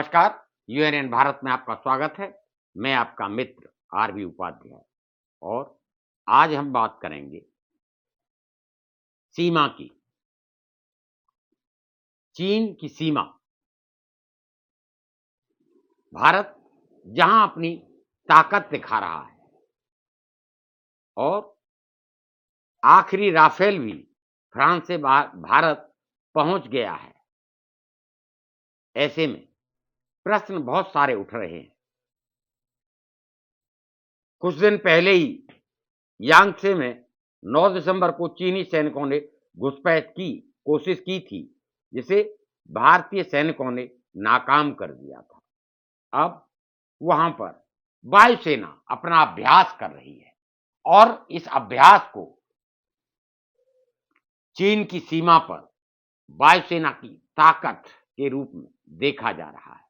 नमस्कार, यूएनएन भारत में आपका स्वागत है। मैं आपका मित्र आरबी उपाध्याय और आज हम बात करेंगे सीमा की। चीन की सीमा। भारत जहां अपनी ताकत दिखा रहा है और आखिरी राफेल भी फ्रांस से भारत पहुंच गया है। ऐसे में प्रश्न बहुत सारे उठ रहे हैं। कुछ दिन पहले ही यांगत्से में 9 दिसंबर को चीनी सैनिकों ने घुसपैठ की कोशिश की थी, जिसे भारतीय सैनिकों ने नाकाम कर दिया था। अब वहां पर वायुसेना अपना अभ्यास कर रही है और इस अभ्यास को चीन की सीमा पर वायुसेना की ताकत के रूप में देखा जा रहा है।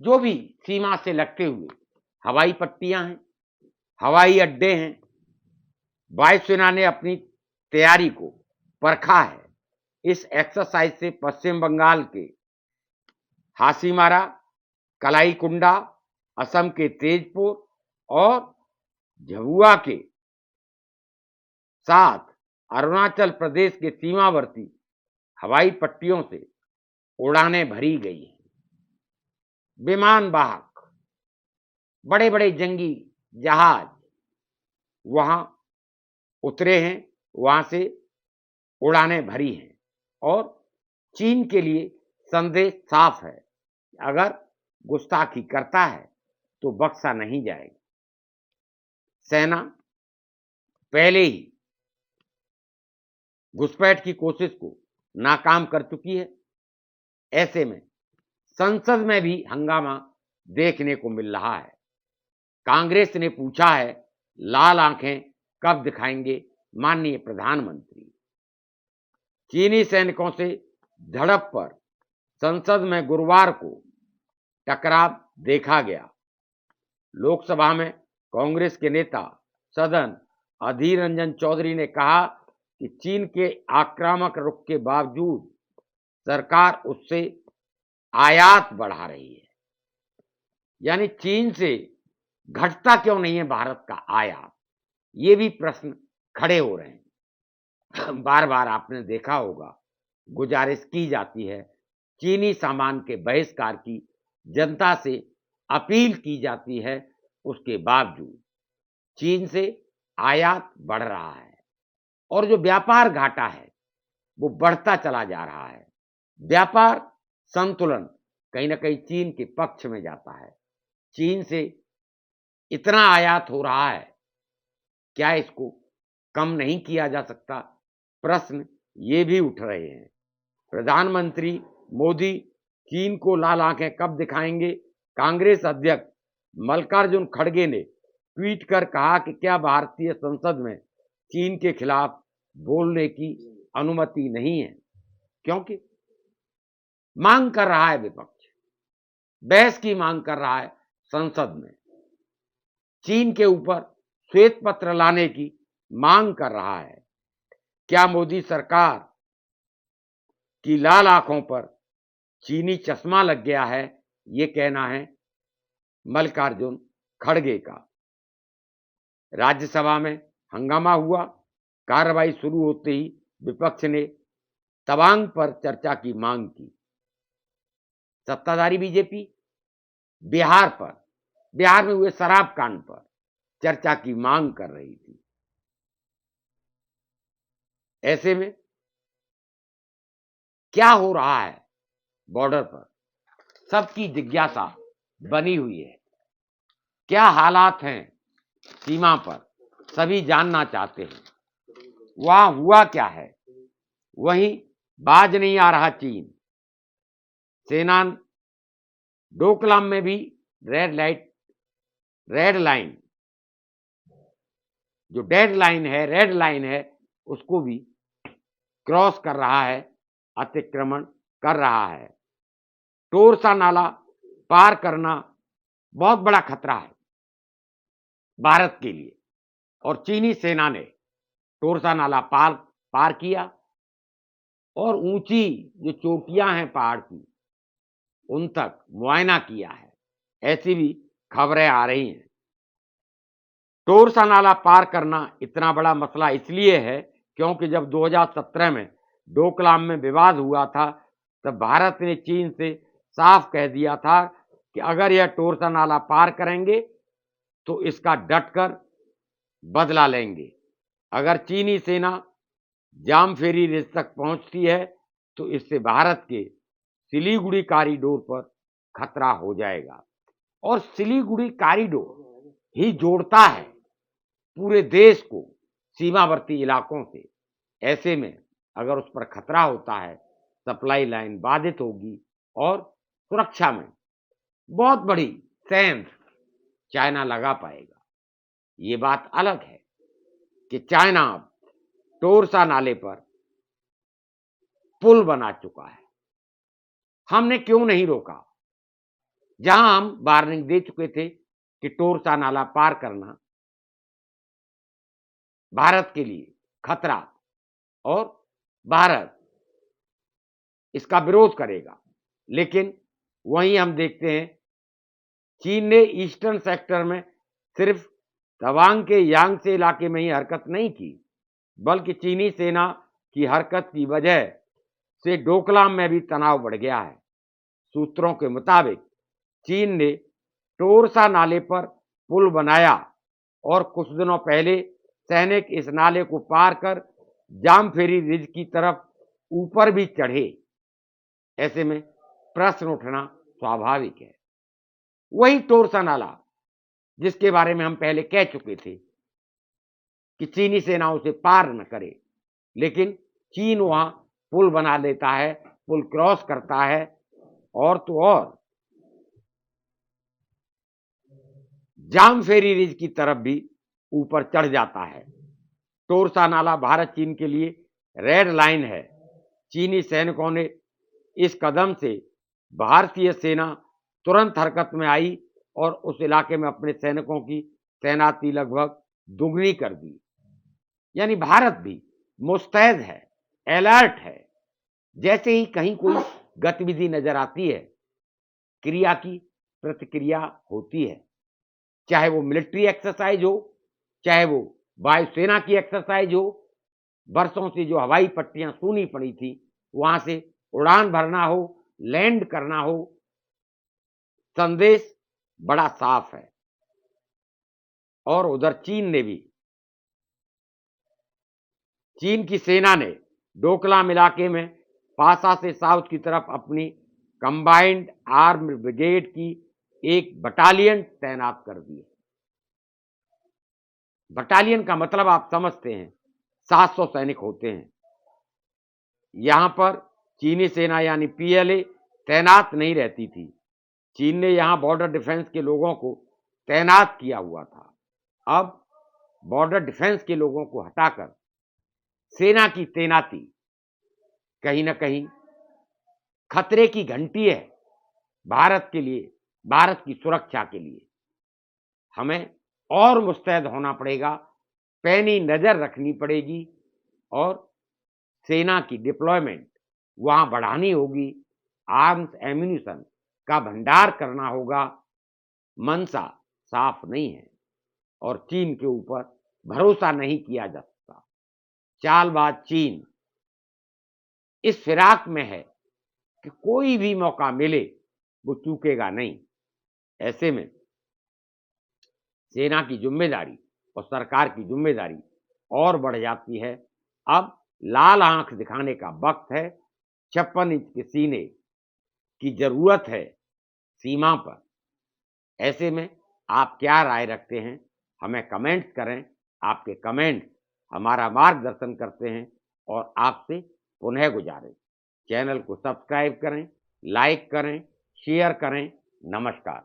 जो भी सीमा से लगते हुए हवाई पट्टियां हैं, हवाई अड्डे हैं, वायुसेना ने अपनी तैयारी को परखा है। इस एक्सरसाइज से पश्चिम बंगाल के हासीमारा, कलाईकुंडा, असम के तेजपुर और झाबुआ के साथ अरुणाचल प्रदेश के सीमावर्ती हवाई पट्टियों से उड़ानें भरी गई हैं। विमान वाहक बड़े बड़े जंगी जहाज वहां उतरे हैं, वहां से उड़ानें भरी हैं और चीन के लिए संदेश साफ है, अगर गुस्ताखी करता है तो बख्शा नहीं जाएगा। सेना पहले ही घुसपैठ की कोशिश को नाकाम कर चुकी है। ऐसे में संसद में भी हंगामा देखने को मिल रहा है। कांग्रेस ने पूछा है, लाल आंखें कब दिखाएंगे माननीय प्रधानमंत्री। चीनी सैनिकों से झड़प पर संसद में गुरुवार को टकराव देखा गया। लोकसभा में कांग्रेस के नेता सदन अधीर रंजन चौधरी ने कहा कि चीन के आक्रामक रुख के बावजूद सरकार उससे आयात बढ़ा रही है। यानी चीन से घटता क्यों नहीं है भारत का आयात, ये भी प्रश्न खड़े हो रहे हैं। बार बार आपने देखा होगा, गुजारिश की जाती है, चीनी सामान के बहिष्कार की जनता से अपील की जाती है, उसके बावजूद चीन से आयात बढ़ रहा है और जो व्यापार घाटा है वो बढ़ता चला जा रहा है। व्यापार संतुलन कहीं ना कहीं चीन के पक्ष में जाता है। चीन से इतना आयात हो रहा है, क्या इसको कम नहीं किया जा सकता? प्रश्न ये भी उठ रहे हैं। प्रधानमंत्री मोदी चीन को लाल आंखें कब दिखाएंगे? कांग्रेस अध्यक्ष मल्लिकार्जुन खड़गे ने ट्वीट कर कहा कि क्या भारतीय संसद में चीन के खिलाफ बोलने की अनुमति नहीं है, क्योंकि मांग कर रहा है विपक्ष, बहस की मांग कर रहा है संसद में, चीन के ऊपर श्वेत पत्र लाने की मांग कर रहा है। क्या मोदी सरकार की लाल आंखों पर चीनी चश्मा लग गया है? ये कहना है मल्लिकार्जुन खड़गे का। राज्यसभा में हंगामा हुआ। कार्रवाई शुरू होते ही विपक्ष ने तवांग पर चर्चा की मांग की। सत्ताधारी बीजेपी बिहार में हुए शराब कांड पर चर्चा की मांग कर रही थी। ऐसे में क्या हो रहा है बॉर्डर पर, सबकी जिज्ञासा बनी हुई है। क्या हालात हैं सीमा पर, सभी जानना चाहते हैं। वहां हुआ क्या है? वहीं बाज नहीं आ रहा चीन। सेना डोकलाम में भी रेड लाइन जो रेड लाइन है उसको भी क्रॉस कर रहा है, अतिक्रमण कर रहा है। टोरसा नाला पार करना बहुत बड़ा खतरा है भारत के लिए और चीनी सेना ने टोरसा नाला पार किया और ऊंची जो चोटियां हैं पहाड़ की, उन तक मुआयना किया है, ऐसी भी खबरें आ रही हैं। टोरसा नाला पार करना इतना बड़ा मसला इसलिए है क्योंकि जब 2017 में डोकलाम में विवाद हुआ था, तब भारत ने चीन से साफ कह दिया था कि अगर यह टोरसा नाला पार करेंगे तो इसका डटकर बदला लेंगे। अगर चीनी सेना जामफेरी रिज तक पहुंचती है तो इससे भारत के सिलीगुड़ी कॉरिडोर पर खतरा हो जाएगा, और सिलीगुड़ी कॉरिडोर ही जोड़ता है पूरे देश को सीमावर्ती इलाकों से। ऐसे में अगर उस पर खतरा होता है, सप्लाई लाइन बाधित होगी और सुरक्षा में बहुत बड़ी सेंध चाइना लगा पाएगा। ये बात अलग है कि चाइना अब टोरसा नाले पर पुल बना चुका है। हमने क्यों नहीं रोका, जहां हम वार्निंग दे चुके थे कि टोरसा नाला पार करना भारत के लिए खतरा और भारत इसका विरोध करेगा, लेकिन वहीं हम देखते हैं चीन ने ईस्टर्न सेक्टर में सिर्फ तवांग के यांगसे इलाके में ही हरकत नहीं की, बल्कि चीनी सेना की हरकत की वजह से डोकलाम में भी तनाव बढ़ गया है। सूत्रों के मुताबिक चीन ने टोरसा नाले पर पुल बनाया और कुछ दिनों पहले सैनिक इस नाले को पार कर जामफेरी रिज की तरफ ऊपर भी चढ़े। ऐसे में प्रश्न उठना स्वाभाविक है। वही टोरसा नाला जिसके बारे में हम पहले कह चुके थे कि चीनी सेना उसे पार न करे, लेकिन चीन वहां पुल बना लेता है, पुल क्रॉस करता है और तो और जामफेरी रिज की तरफ भी ऊपर चढ़ जाता है। टोरसा नाला भारत चीन के लिए रेड लाइन है। चीनी सैनिकों ने इस कदम से भारतीय सेना तुरंत हरकत में आई और उस इलाके में अपने सैनिकों की तैनाती लगभग दुगनी कर दी। यानी भारत भी मुस्तैद है, अलर्ट है। जैसे ही कहीं कोई गतिविधि नजर आती है, क्रिया की प्रतिक्रिया होती है, चाहे वो मिलिट्री एक्सरसाइज हो, चाहे वो वायुसेना की एक्सरसाइज हो। वर्षों से जो हवाई पट्टियां सूनी पड़ी थी, वहां से उड़ान भरना हो, लैंड करना हो, संदेश बड़ा साफ है। और उधर चीन की सेना ने डोकलाम इलाके में पासा से साउथ की तरफ अपनी कंबाइंड आर्म्ड ब्रिगेड की एक बटालियन तैनात कर दी है। बटालियन का मतलब आप समझते हैं, 700 सैनिक होते हैं। यहां पर चीनी सेना यानी पीएलए तैनात नहीं रहती थी। चीन ने यहां बॉर्डर डिफेंस के लोगों को तैनात किया हुआ था। अब बॉर्डर डिफेंस के लोगों को हटाकर सेना की तैनाती कहीं ना कहीं खतरे की घंटी है भारत के लिए, भारत की सुरक्षा के लिए। हमें और मुस्तैद होना पड़ेगा, पैनी नजर रखनी पड़ेगी और सेना की डिप्लॉयमेंट वहां बढ़ानी होगी, आर्म्स एम्यूनिशन का भंडार करना होगा। मंशा साफ नहीं है और चीन के ऊपर भरोसा नहीं किया जा सकता। चालबाज चीन इस फिराक में है कि कोई भी मौका मिले वो चूकेगा नहीं। ऐसे में सेना की जिम्मेदारी और सरकार की जिम्मेदारी और बढ़ जाती है। अब लाल आंख दिखाने का वक्त है। 56 इंच के सीने की जरूरत है सीमा पर। ऐसे में आप क्या राय रखते हैं, हमें कमेंट्स करें। आपके कमेंट हमारा मार्गदर्शन करते हैं और आपसे पुनः गुजारिश, चैनल को सब्सक्राइब करें, लाइक करें, शेयर करें। नमस्कार।